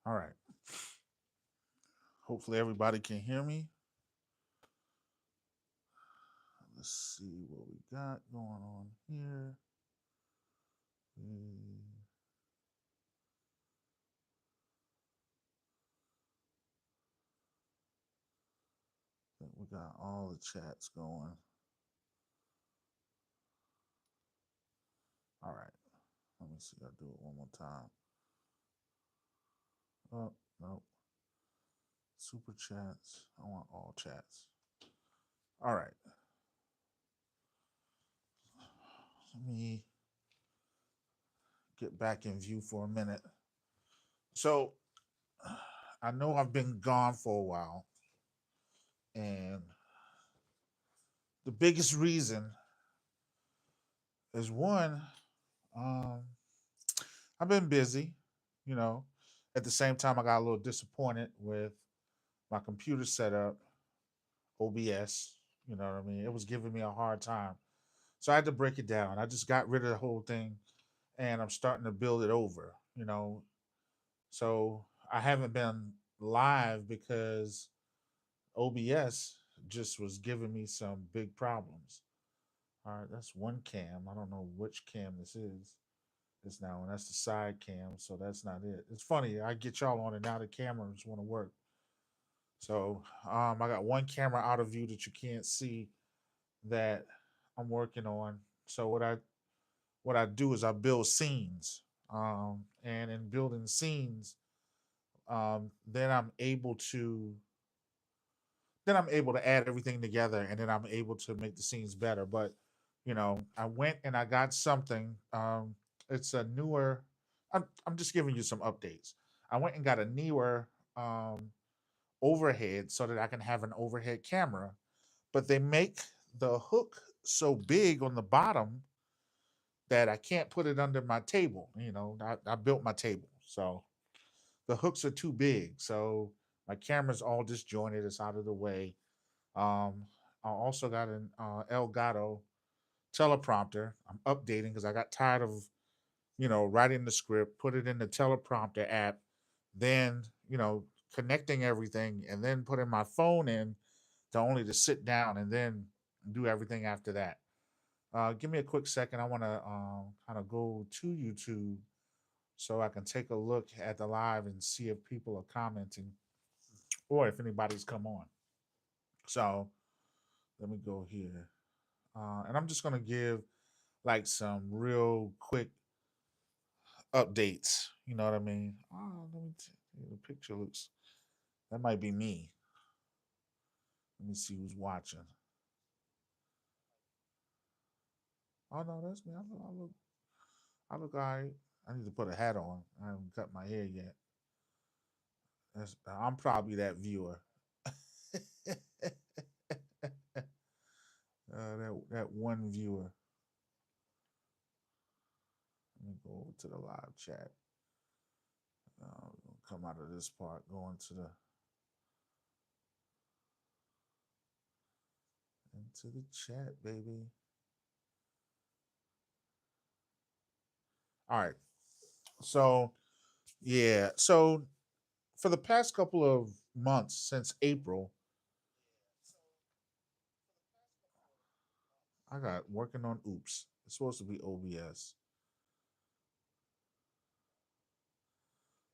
All right. Hopefully everybody can hear me. Let's see what we got going on here. I think we got all the chats going. All right. Let me see. I'll do it one more time. Oh, no. Super chats. I want all chats. All right. Let me get back in view for a minute. So I know I've been gone for a while, and the biggest reason is one, um, I've been busy, you know. At the same time, I got a little disappointed with my computer setup, OBS. You know what I mean? It was giving me a hard time. So I had to break it down. I just got rid of the whole thing and I'm starting to build it over, you know. So I haven't been live because OBS just was giving me some big problems. All right, that's one cam. I don't know which cam this is. This now, and that's the side cam, so that's not it. It's funny. I get y'all on, and now the cameras want to work. So I got one camera out of view that you can't see that I'm working on. So what I do is I build scenes, and in building scenes, then I'm able to add everything together, and then I'm able to make the scenes better. But I went and I got something. It's a newer. I'm just giving you some updates. I went and got a newer overhead so that I can have an overhead camera, but they make the hook so big on the bottom that I can't put it under my table. I built my table, so the hooks are too big. So my camera's all disjointed. It's out of the way. I also got an Elgato teleprompter. I'm updating because I got tired of writing the script, put it in the teleprompter app, then connecting everything, and then putting my phone in to only to sit down and then do everything after that. Give me a quick second. I want to kind of go to YouTube so I can take a look at the live and see if people are commenting or if anybody's come on. So let me go here. And I'm just going to give like some real quick updates. You know what I mean? The picture looks, that might be me. Let me see who's watching. Oh, no, that's me. I look all right. I need to put a hat on. I haven't cut my hair yet. I'm probably that viewer. That one viewer. Let me go over to the live chat. Come out of this part, go into the chat, baby. All right. So yeah. So for the past couple of months since April, I got working on Oops. It's supposed to be OBS.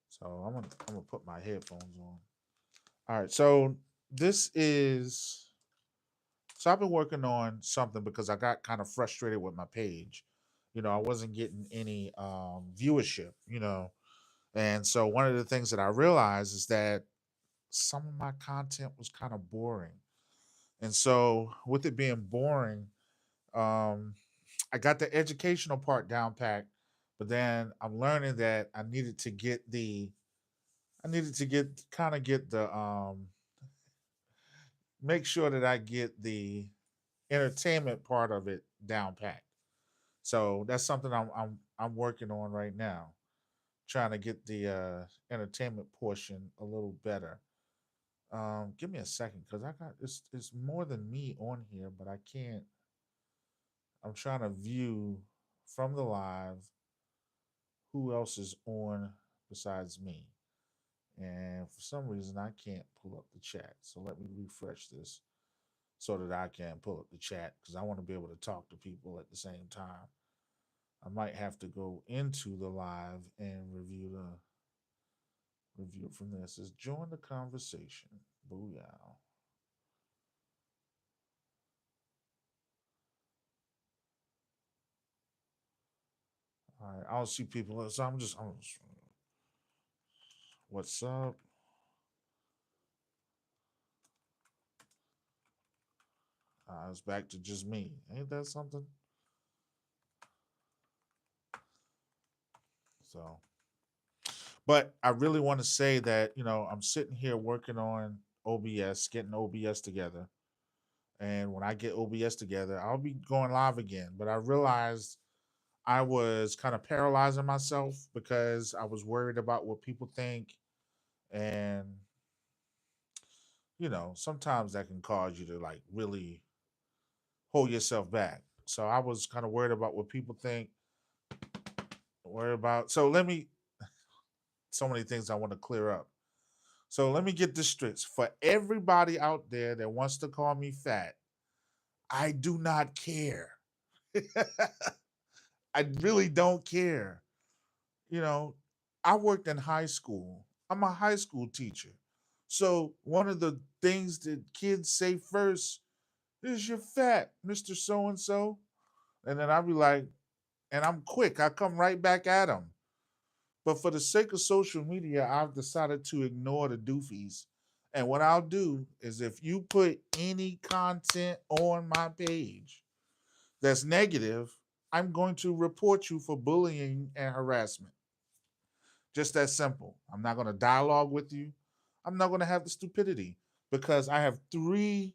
So I'm gonna put my headphones on. All right. So this is so I've been working on something because I got kind of frustrated with my page. I wasn't getting any viewership, And so one of the things that I realized is that some of my content was kind of boring. And so with it being boring, um, I got the educational part down packed, but then I'm learning that I needed to get kind of get the make sure that I get the entertainment part of it down packed. So that's something I'm working on right now, trying to get the entertainment portion a little better. Give me a second because I got it's more than me on here, but I can't. I'm trying to view from the live who else is on besides me. And for some reason, I can't pull up the chat. So let me refresh this so that I can pull up the chat because I want to be able to talk to people at the same time. I might have to go into the live and review from this. Is join the conversation. Booyah. All right, I don't see people. So I'm just what's up? It's back to just me. Ain't that something? So, but I really want to say that, I'm sitting here working on OBS, getting OBS together. And when I get OBS together, I'll be going live again. But I realized I was kind of paralyzing myself because I was worried about what people think. And, sometimes that can cause you to like really hold yourself back. So I was kind of worried about what people think, worried about. So many things I want to clear up. So let me get this straight. For everybody out there that wants to call me fat, I do not care. I really don't care. You know, I worked in high school. I'm a high school teacher. So one of the things that kids say first is you're fat, Mr. So and so. And then I'll be like, and I'm quick. I come right back at them. But for the sake of social media, I've decided to ignore the doofies. And what I'll do is if you put any content on my page that's negative, I'm going to report you for bullying and harassment. Just that simple. I'm not going to dialogue with you. I'm not going to have the stupidity because I have three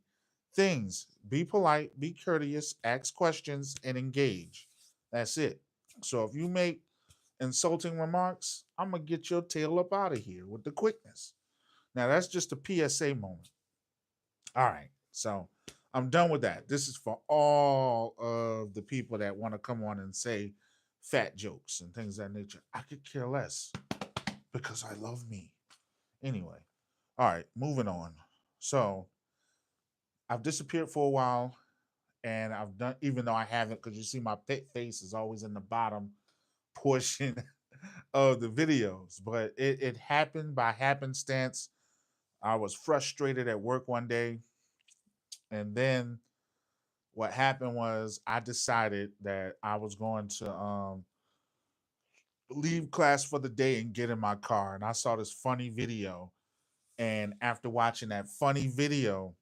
things: be polite, be courteous, ask questions, and engage. That's it. So if you make insulting remarks, I'm going to get your tail up out of here with the quickness. Now, that's just a PSA moment. All right. So I'm done with that. This is for all of the people that want to come on and say fat jokes and things of that nature. I could care less because I love me. Anyway, all right, moving on. So I've disappeared for a while and I've done, even though I haven't, because you see my face is always in the bottom portion of the videos, but it happened by happenstance. I was frustrated at work one day, and then what happened was I decided that I was going to leave class for the day and get in my car, and I saw this funny video. And after watching that funny video,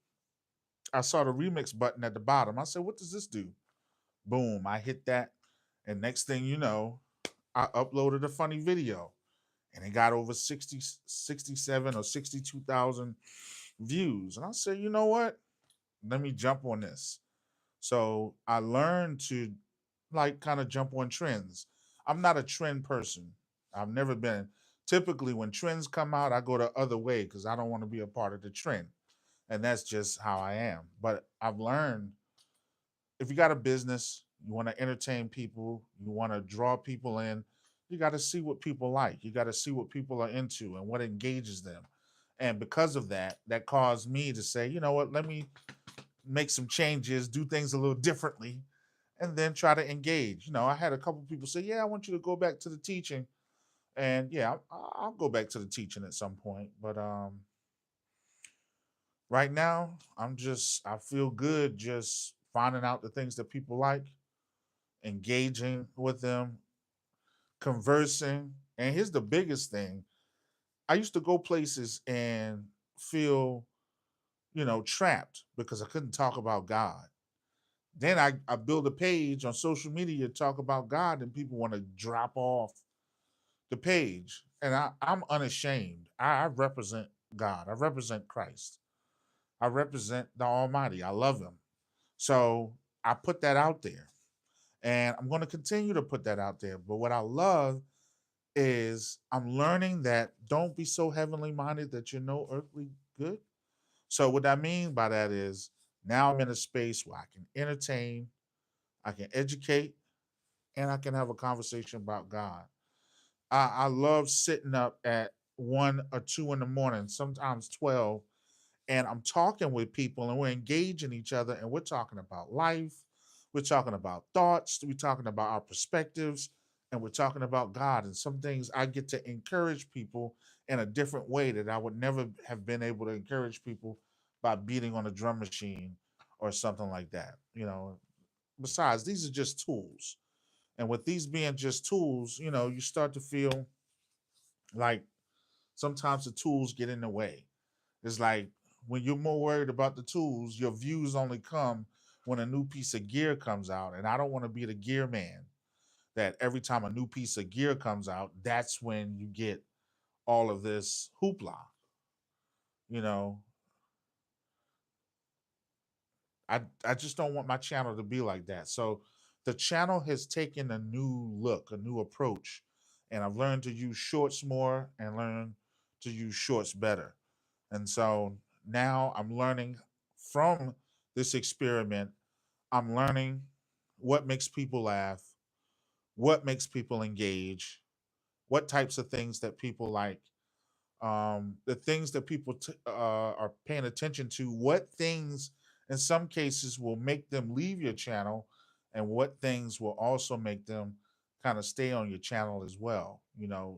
I saw the remix button at the bottom. I said, "What does this do?" Boom! I hit that, and next thing you know, I uploaded a funny video and it got over 60, 67 or 62,000 views. And I said, you know what? Let me jump on this. So I learned to like kind of jump on trends. I'm not a trend person. I've never been. Typically, when trends come out, I go the other way because I don't want to be a part of the trend. And that's just how I am. But I've learned if you got a business, you want to entertain people, you want to draw people in, you got to see what people like. You got to see what people are into and what engages them. And because of that, that caused me to say, you know what, let me make some changes, do things a little differently, and then try to engage. I had a couple people say, yeah, I want you to go back to the teaching. And yeah, I'll go back to the teaching at some point. But right now, I feel good just finding out the things that people like, engaging with them, conversing. And here's the biggest thing: I used to go places and feel, trapped because I couldn't talk about God. Then I build a page on social media to talk about God, and people want to drop off the page. And I'm unashamed. I represent God, I represent Christ, I represent the Almighty. I love Him. So I put that out there. And I'm going to continue to put that out there. But what I love is I'm learning that don't be so heavenly minded that you're no earthly good. So what I mean by that is now I'm in a space where I can entertain, I can educate, and I can have a conversation about God. I love sitting up at 1 or 2 in the morning, sometimes 12, and I'm talking with people and we're engaging each other and we're talking about life, we're talking about thoughts, we're talking about our perspectives, and we're talking about God. And some things I get to encourage people in a different way that I would never have been able to encourage people by beating on a drum machine or something like that. Besides, these are just tools. And with these being just tools, you start to feel like sometimes the tools get in the way. It's like when you're more worried about the tools, your views only come when a new piece of gear comes out. And I don't want to be the gear man that every time a new piece of gear comes out, that's when you get all of this hoopla. You know, I just don't want my channel to be like that. So the channel has taken a new look, a new approach, and I've learned to use shorts more and learn to use shorts better. And so now I'm learning from this experiment. I'm learning what makes people laugh, what makes people engage, what types of things that people like, the things that people are paying attention to, what things in some cases will make them leave your channel, and what things will also make them kind of stay on your channel as well.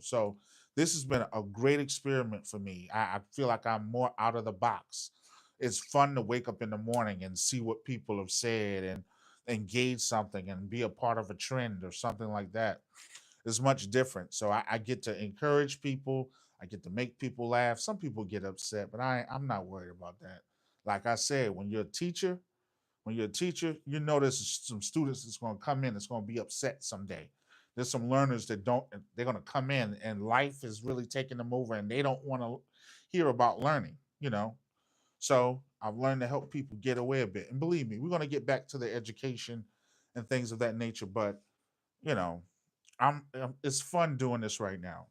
So this has been a great experiment for me. I feel like I'm more out of the box. It's fun to wake up in the morning and see what people have said and engage something and be a part of a trend or something like that. It's much different. So I get to encourage people. I get to make people laugh. Some people get upset, but I'm not worried about that. Like I said, when you're a teacher, you know there's some students that's going to come in that's going to be upset someday. There's some learners that don't. They're going to come in and life is really taking them over, and they don't want to hear about learning. So I've learned to help people get away a bit. And believe me, we're going to get back to the education and things of that nature. But you know, it's fun doing this right now.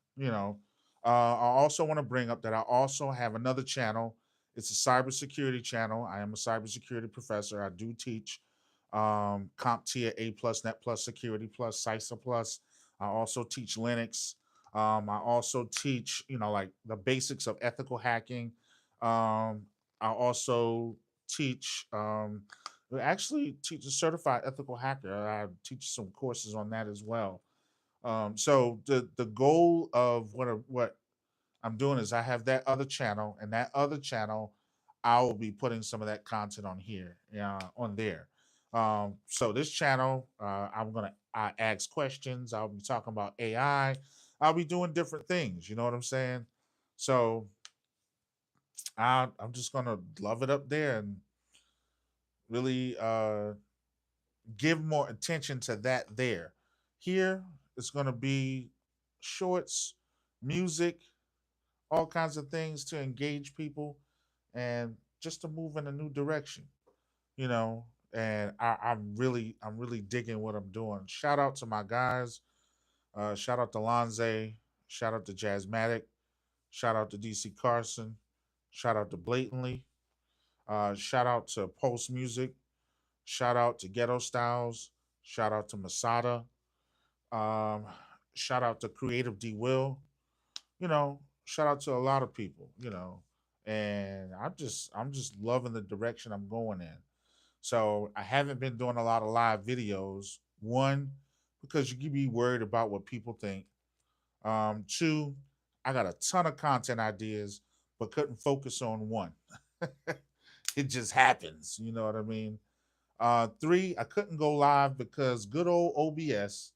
I also want to bring up that I also have another channel. It's a cybersecurity channel. I am a cybersecurity professor. I do teach CompTIA A plus, Net plus, Security plus, CISA plus. I also teach Linux. I also teach, like the basics of ethical hacking. I also teach, actually teach a certified ethical hacker. I teach some courses on that as well. So the goal of what I'm doing is I have that other channel, and that other channel, I will be putting some of that content on here, on there. So this channel, I'm gonna I ask questions. I'll be talking about AI. I'll be doing different things. You know what I'm saying? So I'm just gonna love it up there and really give more attention to that there. Here, it's gonna be shorts, music, all kinds of things to engage people and just to move in a new direction, you know. And I'm really digging what I'm doing. Shout out to my guys. Shout out to Lonze. Shout out to Jazzmatic. Shout out to DC Carson. Shout out to Blatantly. Shout out to Post Music. Shout out to Ghetto Styles. Shout out to Masada. Um, Shout out to Creative D Will. Shout out to a lot of people, and I'm just loving the direction I'm going in. So I haven't been doing a lot of live videos. One, because you can be worried about what people think. Two, I got a ton of content ideas, but couldn't focus on one. It just happens, you know what I mean? Three, I couldn't go live because good old OBS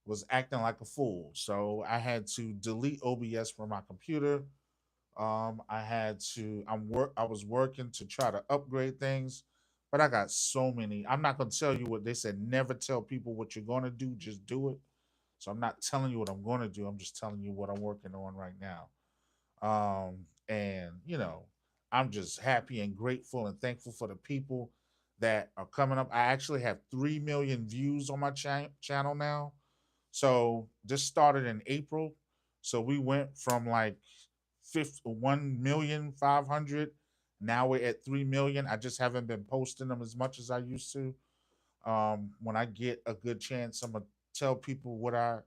was acting like a fool. So I had to delete OBS from my computer. I had to. I was working to try to upgrade things, but I got so many. I'm not gonna tell you what they said. Never tell people what you're gonna do. Just do it. So I'm not telling you what I'm gonna do. I'm just telling you what I'm working on right now. And I'm just happy and grateful and thankful for the people that are coming up. I actually have 3 million views on my channel now. So this started in April. So we went from like 1,500,000. Now we're at 3 million. I just haven't been posting them as much as I used to. When I get a good chance, I'm gonna tell people what I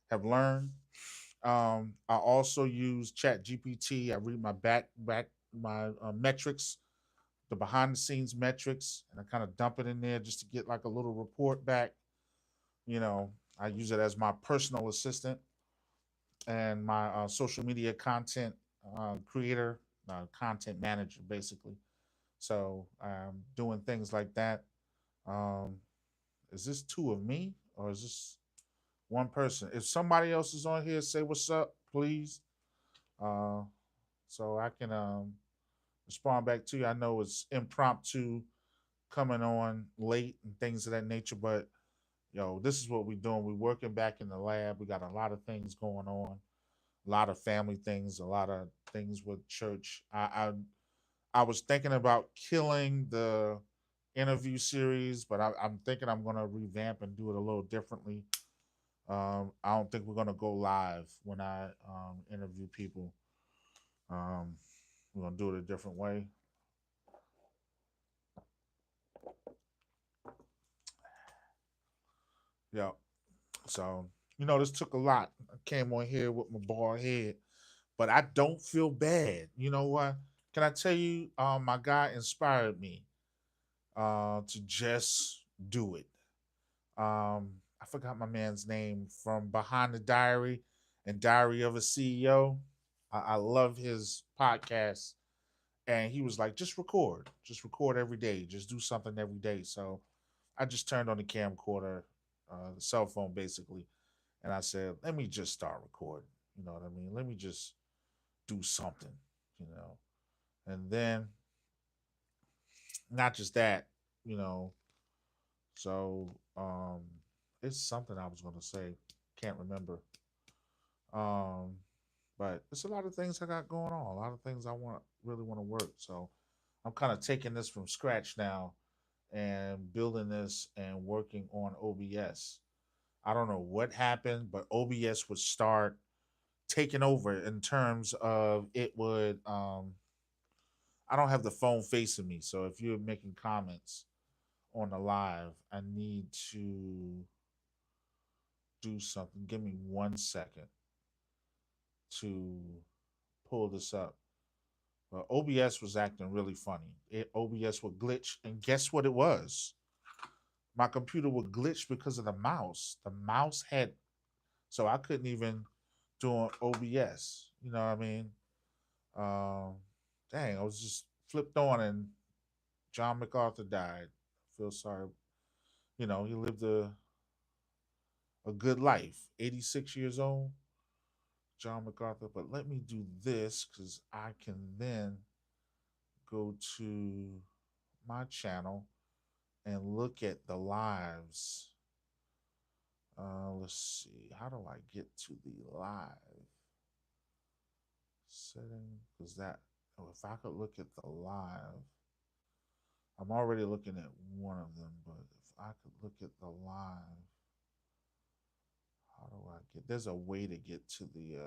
have learned. I also use Chat GPT. I read my my metrics, the behind the scenes metrics, and I kind of dump it in there just to get like a little report back. You know, I use it as my personal assistant and my social media content creator, content manager, basically. So doing things like that. Um, is this two of me or is this one person? If somebody else is on here, say what's up, please. Uh, so I can respond back to you. I know it's impromptu coming on late and things of that nature, but this is what we're doing. We're working back in the lab. We got a lot of things going on, a lot of family things, a lot of things with church. I was thinking about killing the interview series, but I'm thinking I'm gonna revamp and do it a little differently. I don't think we're gonna go live when I interview people. Um, we're gonna do it a different way. Yeah. So this took a lot. I came on here with my bald head, but I don't feel bad. You know what? Can I tell you? My guy inspired me to just do it. I forgot my man's name from Behind the Diary and Diary of a CEO. I love his podcast, and he was like, just record every day, just do something every day. So I just turned on the camcorder, the cell phone basically, and I said, let me just start recording. You know what I mean? Let me just do something, you know. And then not just that, you know, so it's something I was gonna say, can't remember. Um but it's a lot of things I got going on, a lot of things I really want to work. So I'm kind of taking this from scratch now and building this and working on OBS. I don't know what happened, but OBS would start taking over in terms of it would I don't have the phone facing me, so if you're making comments on the live, I need to do something. Give me 1 second to pull this up. But OBS was acting really funny. OBS would glitch, and guess what it was? My computer would glitch because of the mouse. The mouse had, so I couldn't even do an OBS. You know what I mean? Um, Dang, I was just flipped on, and John MacArthur died. I feel sorry. He lived a good life. 86 years old, John MacArthur. But let me do this because I can then go to my channel and look at the lives. Let's see. How do I get to the live setting? Because if I could look at the live, I'm already looking at one of them, but if I could look at the live, how do I get? There's a way to get to the.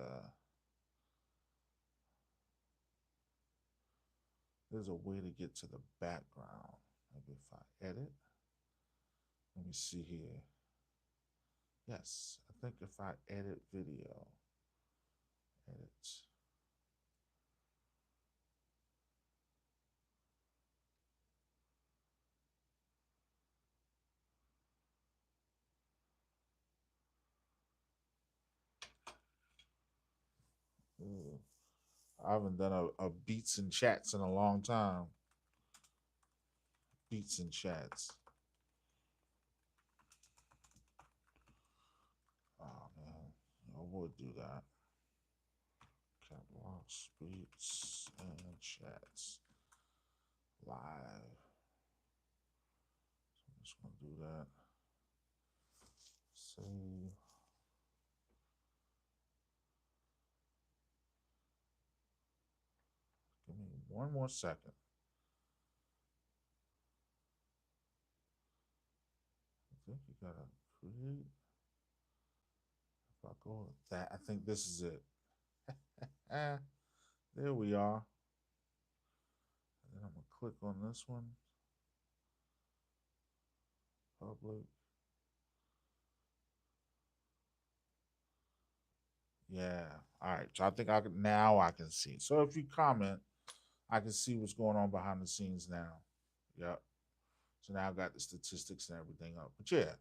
There's a way to get to the background. Maybe if I edit. Let me see here. Yes, I think if I edit video, edit. I haven't done a beats and chats in a long time. Beats and chats. Oh man, I would do that. Catalogs, beats, and chats live. So I'm just gonna do that. Save. Give me one more second. I think you gotta create. If I go with that, I think this is it. There we are. And then I'm gonna click on this one. Public. Yeah. All right. So I think I can now I can see. So if you comment, I can see what's going on behind the scenes now. Yep. So now I've got the statistics and everything up. But yeah,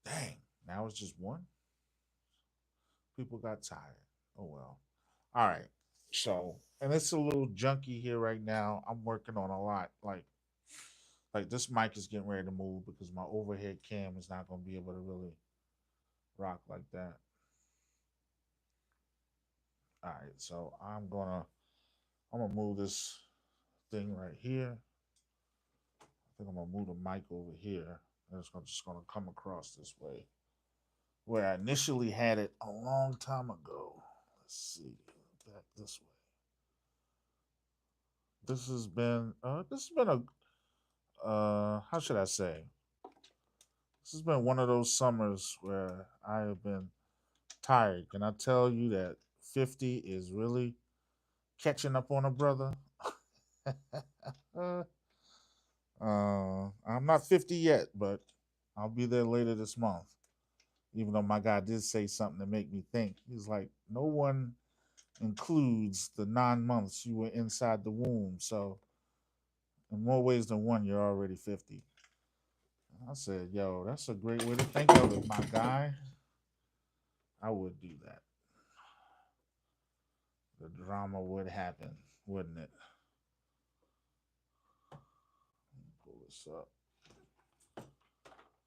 dang. Now it's just one. People got tired. Oh well. All right. So and it's a little junky here right now. I'm working on a lot. Like this mic is getting ready to move because my overhead cam is not going to be able to really rock like that. All right, so I'm gonna move this thing right here. I think I'm gonna move the mic over here, and just gonna come across this way, where I initially had it a long time ago. Let's see, back this way. This has been a how should I say? This has been one of those summers where I have been tired. Can I tell you that 50 is really catching up on a brother? uh, I'm not 50 yet, but I'll be there later this month. Even though my guy did say something to make me think. He's like, no one includes the 9 months you were inside the womb. So, in more ways than one, you're already 50. I said, yo, that's a great way to think of it, my guy. I would do that. The drama would happen, wouldn't it? Pull this up.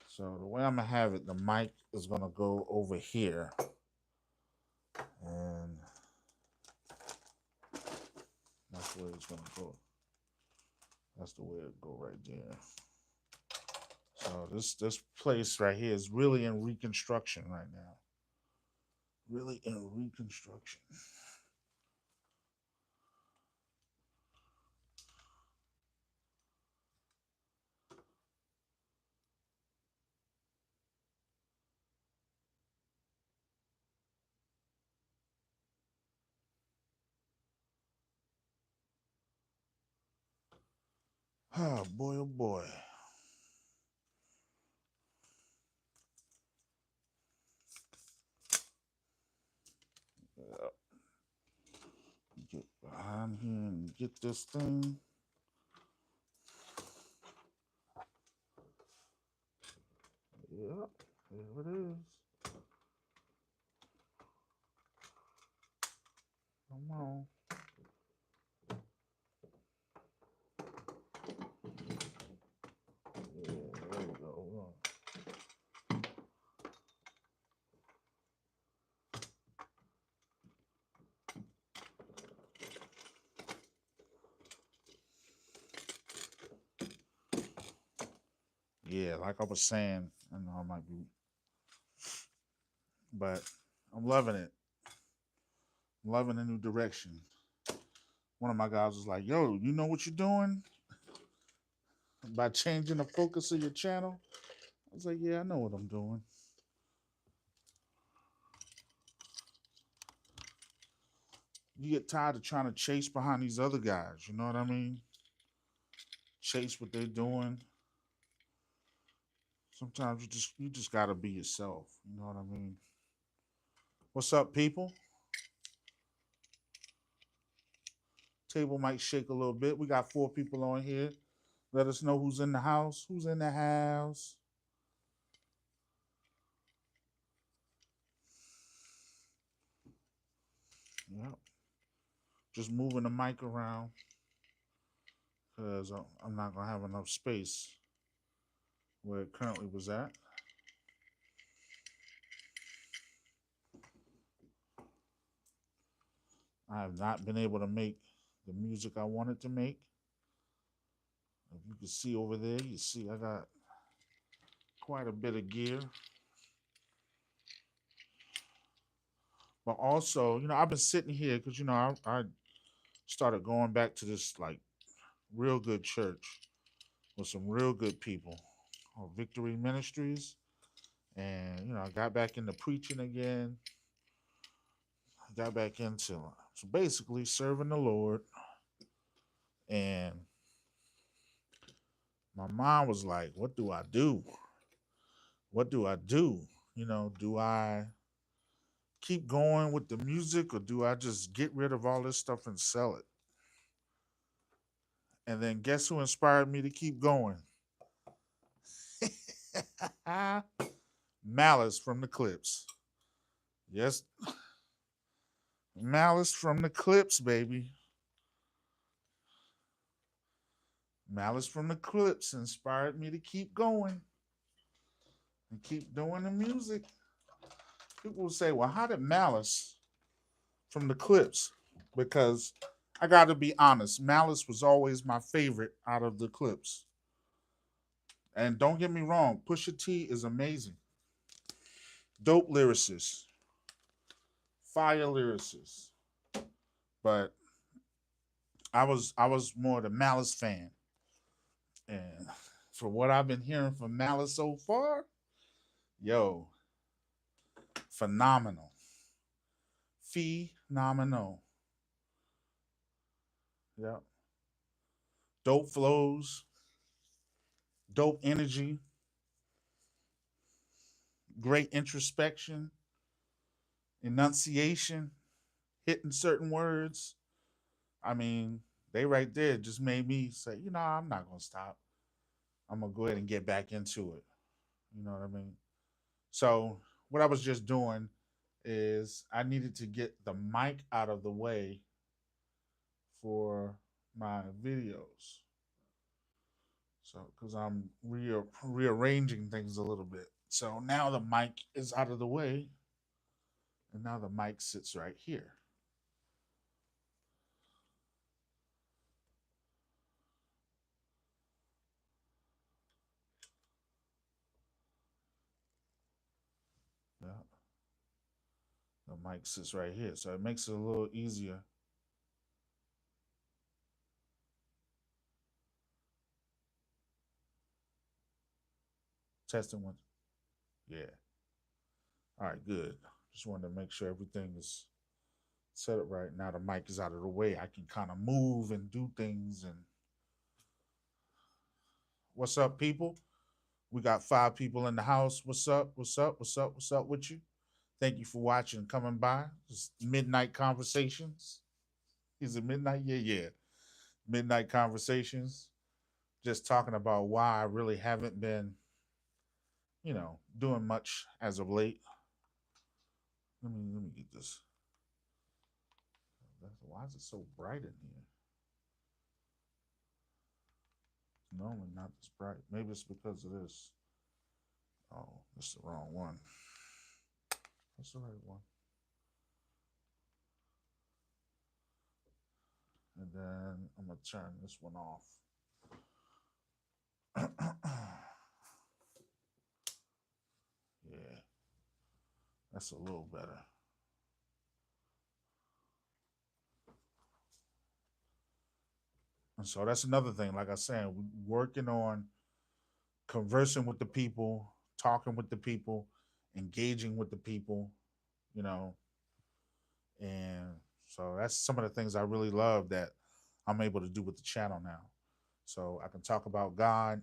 So the way I'm gonna have it, the mic is gonna go over here, and that's where it's gonna go. That's the way it go right there. So this place right here is really in reconstruction right now. Really in reconstruction. Oh boy, oh boy. Get behind here and get this thing. Yep, there it is. Come on. Yeah, there we go. Yeah, like I was saying, I know I might be, but I'm loving it. I'm loving the new direction. One of my guys was like, yo, you know what you're doing by changing the focus of your channel? I was like, yeah, I know what I'm doing. You get tired of trying to chase behind these other guys, you know what I mean? Chase what they're doing. Sometimes you just gotta be yourself, you know what I mean? What's up, people? Table might shake a little bit. We got 4 people on here. Let us know who's in the house. Who's in the house? Yep. Just moving the mic around because I'm not gonna have enough space where it currently was at. I have not been able to make the music I wanted to make. If you can see over there, you see I got quite a bit of gear. But also, I've been sitting here because, I started going back to this like real good church with some real good people, Victory Ministries. And, I got back into preaching again. I got back into so basically serving the Lord. And my mom was like, what do I do? What do I do? Do I keep going with the music, or do I just get rid of all this stuff and sell it? And then guess who inspired me to keep going? Malice from the Clips. Yes, Malice from the Clips, baby. Malice from the Clips inspired me to keep going and keep doing the music. People will say, well, how did Malice from the Clips? Because I got to be honest, Malice was always my favorite out of the Clips. And don't get me wrong, Pusha T is amazing. Dope lyricist, fire lyricist. But I was more the Malice fan. And for what I've been hearing from Malice so far, yo, phenomenal. Phenomenal. Yeah. Dope flows, dope energy, great introspection, enunciation, hitting certain words. I mean, they right there just made me say, I'm not gonna stop. I'm gonna go ahead and get back into it. You know what I mean? So what I was just doing is I needed to get the mic out of the way for my videos. So because I'm rearranging things a little bit. So now the mic is out of the way, and now the mic sits right here. Yeah, the mic sits right here, so it makes it a little easier. Testing one. Yeah. All right, good. Just wanted to make sure everything is set up right. Now the mic is out of the way. I can kind of move and do things. And what's up, people? We got 5 people in the house. What's up? What's up? What's up? What's up with you? Thank you for watching and coming by. It's Midnight Conversations. Is it midnight? Yeah, yeah. Midnight Conversations. Just talking about why I really haven't been, doing much as of late. Let me get this. Why is it so bright in here? It's normally not this bright. Maybe it's because of this. Oh, that's the wrong one. That's the right one. And then I'm gonna turn this one off. Yeah, that's a little better. And so that's another thing. Like I said, working on conversing with the people, talking with the people, engaging with the people, you know, and so that's some of the things I really love that I'm able to do with the channel now. So I can talk about God,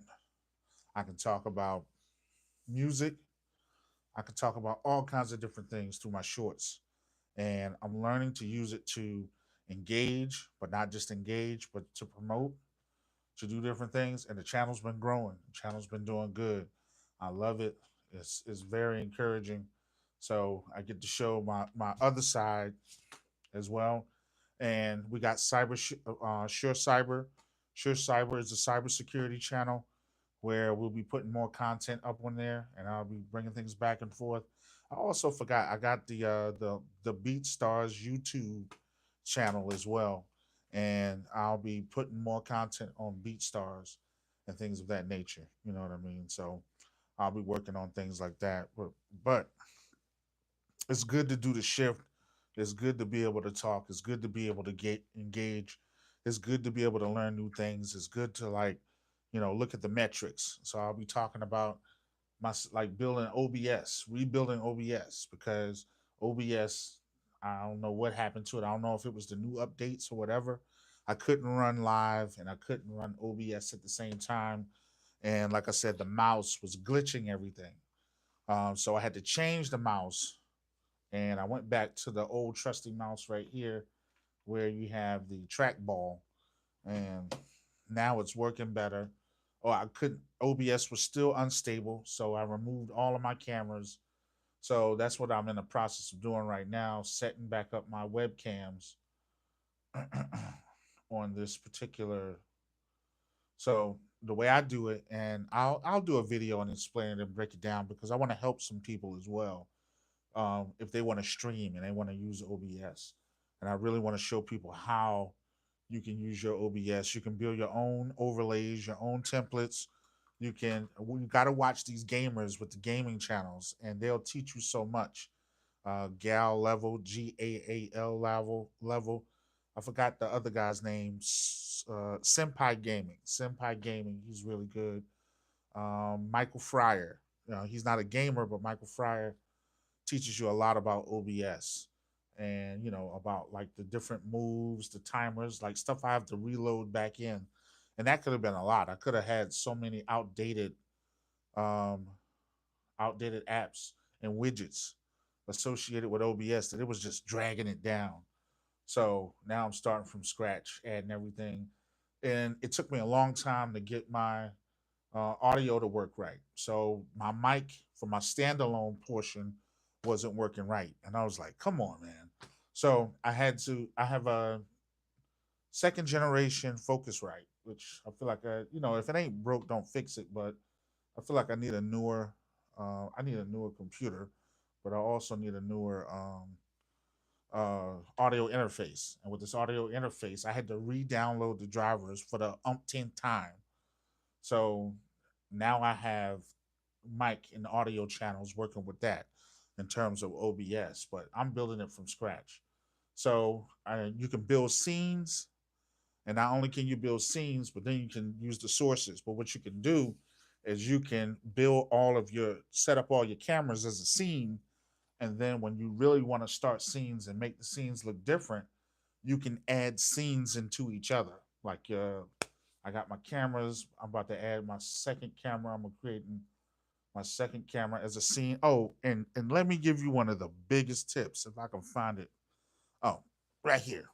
I can talk about music, I can talk about all kinds of different things through my shorts. And I'm learning to use it to engage, but not just engage, but to promote, to do different things. And the channel's been growing. The channel's been doing good. I love it. It's very encouraging. So I get to show my other side as well. And we got Sure Cyber. Sure Cyber is a cybersecurity channel where we'll be putting more content up on there, and I'll be bringing things back and forth. I also forgot I got the BeatStars YouTube channel as well, and I'll be putting more content on BeatStars and things of that nature. You know what I mean? So I'll be working on things like that. But it's good to do the shift. It's good to be able to talk. It's good to be able to get engage. It's good to be able to learn new things. It's good to look at the metrics. So I'll be talking about like building OBS, rebuilding OBS because OBS, I don't know what happened to it. I don't know if it was the new updates or whatever. I couldn't run live and I couldn't run OBS at the same time. And like I said, the mouse was glitching everything. So I had to change the mouse And I went back to the old trusty mouse right here where you have the trackball, and now it's working better. Oh, I couldn't, OBS was still unstable, so I removed all of my cameras. So that's what I'm in the process of doing right now, setting back up my webcams on this particular. So the way I do it, and I'll do a video and explain it and break it down because I want to help some people as well. If they want to stream and they want to use OBS, and I really want to show people how you can use your OBS. You can build your own overlays, your own templates. You got to watch these gamers with the gaming channels, and they'll teach you so much. Gal level, Gaal level. I forgot the other guy's name. Senpai Gaming. Senpai Gaming. He's really good. Michael Fryer. He's not a gamer, but Michael Fryer teaches you a lot about OBS and about like the different moves, the timers, like stuff I have to reload back in. And that could have been a lot. I could have had so many um outdated apps and widgets associated with OBS that it was just dragging it down. So now I'm starting from scratch, adding everything. And it took me a long time to get my audio to work right. So my mic for my standalone portion wasn't working right. And I was like, come on, man. So I have a second generation Focusrite, which I feel like, if it ain't broke, don't fix it. But I feel like I need a newer computer, but I also need a newer audio interface. And with this audio interface, I had to re-download the drivers for the umpteenth time. So now I have mic and audio channels working with that in terms of OBS, but I'm building it from scratch. So you can build scenes, and not only can you build scenes, but then you can use the sources. But what you can do is you can set up all your cameras as a scene, and then when you really want to start scenes and make the scenes look different, you can add scenes into each other. Like I got my cameras. I'm about to add my second camera. I'm creating my second camera as a scene. Oh, and let me give you one of the biggest tips if I can find it. Oh, right here.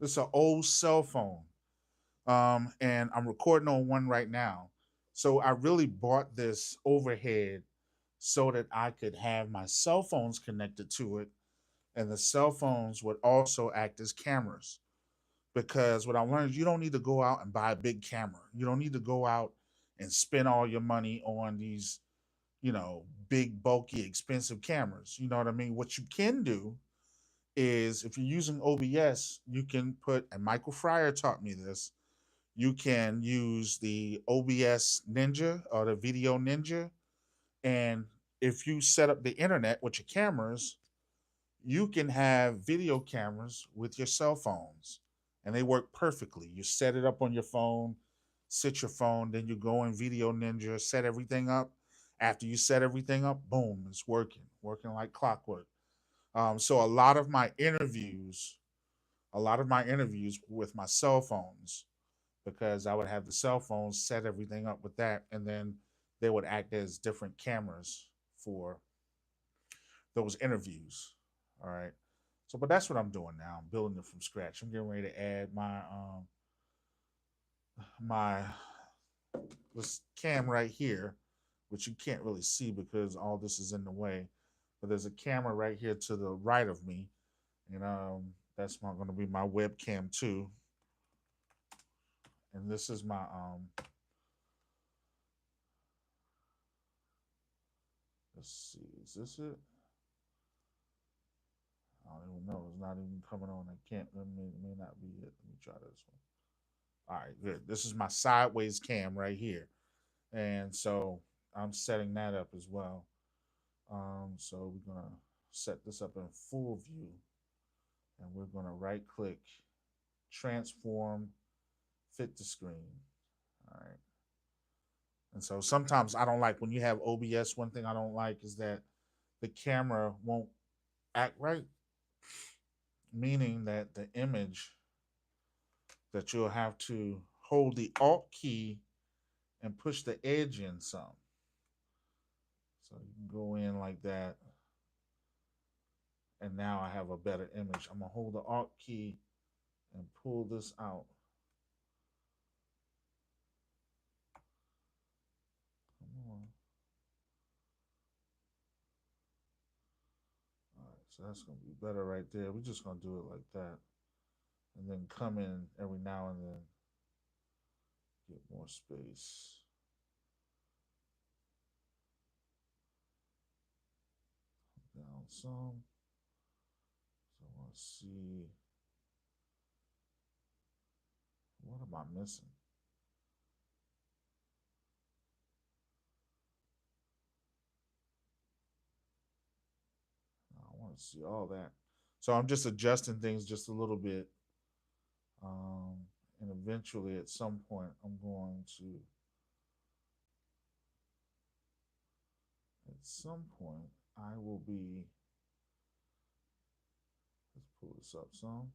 This is an old cell phone, and I'm recording on one right now. So I really bought this overhead so that I could have my cell phones connected to it, and the cell phones would also act as cameras. Because what I learned is you don't need to go out and buy a big camera. You don't need to go out and spend all your money on these, big, bulky, expensive cameras. You know what I mean? What you can do is if you're using OBS, you can and Michael Fryer taught me this, you can use the OBS Ninja or the Video Ninja. And if you set up the internet with your cameras, you can have video cameras with your cell phones and they work perfectly. You set it up on your phone, sit your phone, then you go in Video Ninja, set everything up. After you set everything up, boom, it's working like clockwork. So a lot of my interviews with my cell phones, because I would have the cell phones set everything up with that, and then they would act as different cameras for those interviews. All right. So, but that's what I'm doing now. I'm building it from scratch. I'm getting ready to add my this cam right here, which you can't really see because all this is in the way. But there's a camera right here to the right of me, and that's going to be my webcam too. And this is my let's see, is this it? I don't even know. It's not even coming on. I can't. It may not be it. Let me try this one. All right, good. This is my sideways cam right here, and so I'm setting that up as well. So we're gonna set this up in full view, and we're gonna right click, transform, fit to screen. All right. And so sometimes I don't like when you have OBS. One thing I don't like is that the camera won't act right, meaning that the image that you'll have to hold the Alt key and push the edge in some. So you can go in like that. And now I have a better image. I'm gonna hold the Alt key and pull this out. Come on. All right, so that's gonna be better right there. We're just gonna do it like that. And then come in every now and then, get more space. Down some. So I want to see, what am I missing? I want to see all that. So I'm just adjusting things just a little bit. And eventually at some point I'm going to, at some point I will be, let's pull this up some.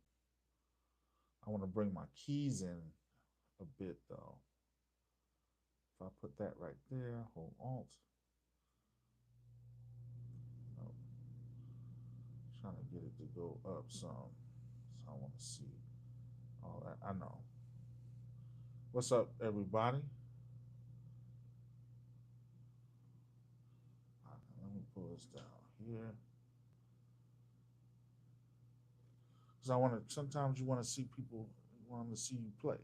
I want to bring my keys in a bit though. If I put that right there, hold Alt. Nope. Trying to get it to go up some. So I want to see all that. I know. What's up, everybody? Let me pull this down here. Because I want to, sometimes you want to see people, you want them to see you play.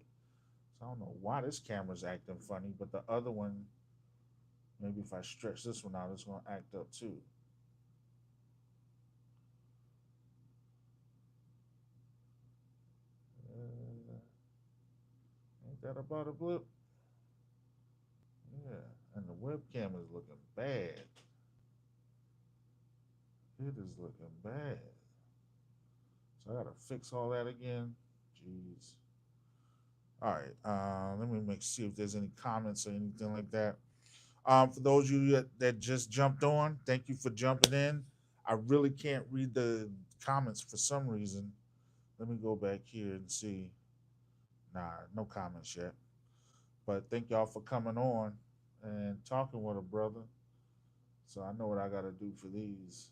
So I don't know why this camera's acting funny, but the other one, maybe if I stretch this one out, it's going to act up too. Ain't that about a blip? Yeah, and the webcam is looking bad. It is looking bad. So I gotta fix all that again. Jeez. All right. Let me see if there's any comments or anything like that. For those of you that just jumped on, thank you for jumping in. I really can't read the comments for some reason. Let me go back here and see. Nah, no comments yet. But thank y'all for coming on and talking with a brother. So I know what I got to do for these.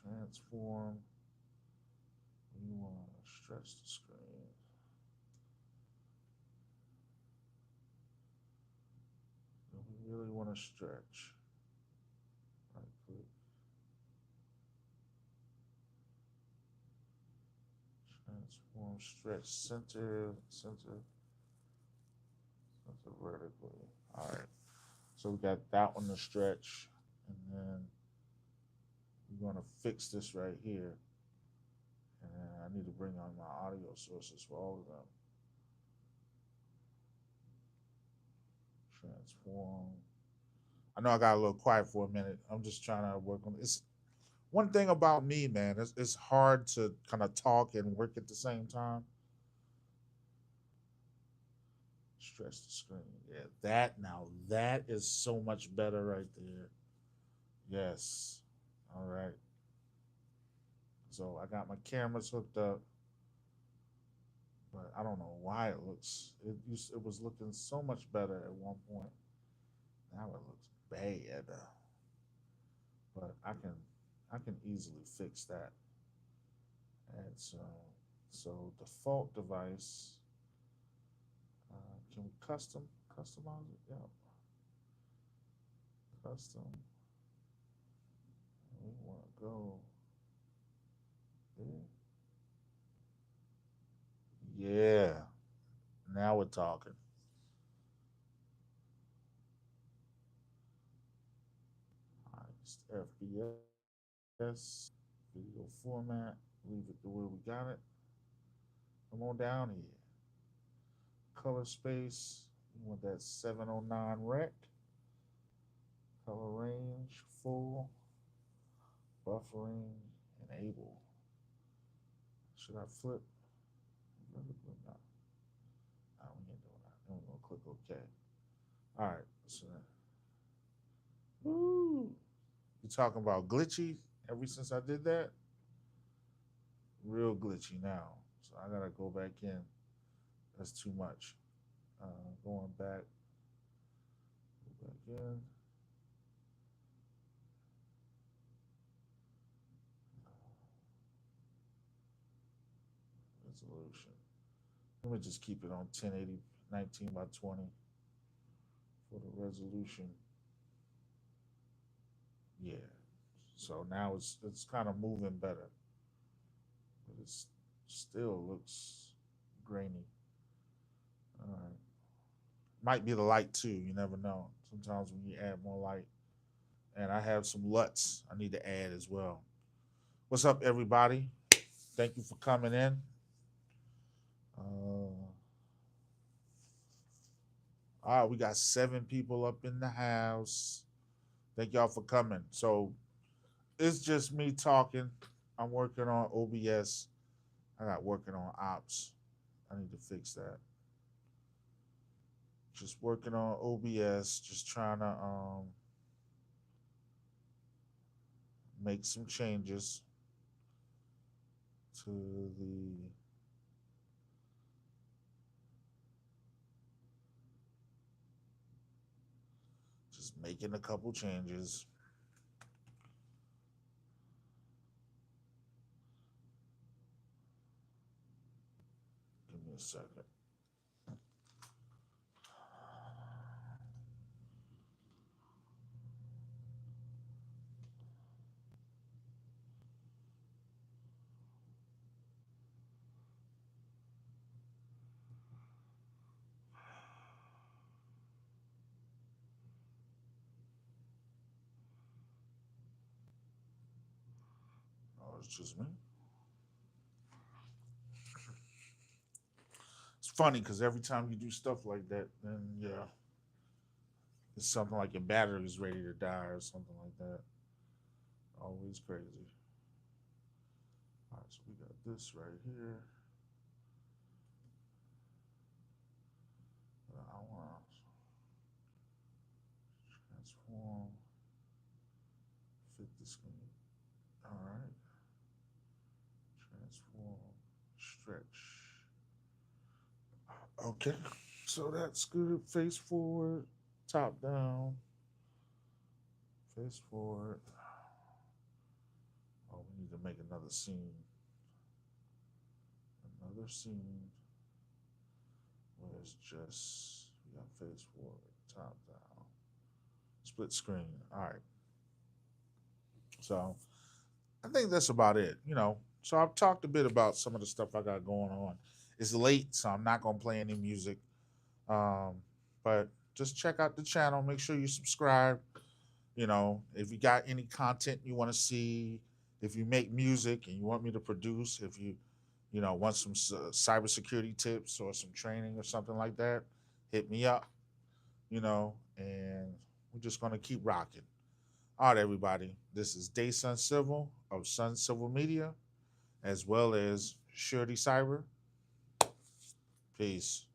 Transform. We want to stretch the screen. Do we really want to stretch? Right click. Transform, stretch, center vertically. All right. So we got that one to stretch. And then we're going to fix this right here. And then I need to bring on my audio sources for all of them. Transform. I know I got a little quiet for a minute. I'm just trying to work on this. One thing about me, man, it's hard to kind of talk and work at the same time. Stretch the screen. Yeah, that is so much better right there. Yes. All right. So I got my cameras hooked up, but I don't know why it was looking so much better at one point. Now it looks bad. But I can easily fix that. And so default device. Can we customize it? Yeah. Custom. We want to go there. Yeah. Now we're talking. All right, it's FPS, video format. Leave it the way we got it. Come on down here. Color space. We want that 709 rec. Color range full. Buffering enable. Should I flip? No, we ain't doing that. Then we're gonna click OK. All right. So, woo. You talking about glitchy? Ever since I did that, real glitchy now. So I gotta go back in. That's too much. Going back. Back in. Resolution. Let me just keep it on 1080 19 by 20 for the resolution. Yeah. So now it's kind of moving better, but it still looks grainy. All right. Might be the light too. You never know. Sometimes when you add more light, and I have some LUTs I need to add as well. What's up, everybody? Thank you for coming in. All right, we got 7 people up in the house. Thank y'all for coming. So it's just me talking. I'm working on OBS. I got working on ops. I need to fix that. Just working on OBS. Just trying to make some changes to the making a couple changes. Give me a second. Oh, it's just me. It's funny because every time you do stuff like that, then yeah, it's something like your battery is ready to die or something like that. Always crazy. All right, so we got this right here. I want to transform, fit the screen. All right. Transform, stretch. Okay, so that's good. Face forward, top down, face forward. Oh, we need to make another scene. Another scene where it's just, we got face forward, top down, split screen. All right. So I think that's about it. So I've talked a bit about some of the stuff I got going on. It's late, so I'm not gonna play any music. But just check out the channel. Make sure you subscribe. If you got any content you want to see, if you make music and you want me to produce, if you want some cybersecurity tips or some training or something like that, hit me up. And we're just gonna keep rocking. All right, everybody. This is Day Sun Civil of Sun Civil Media, as well as Surety Cyber. Peace.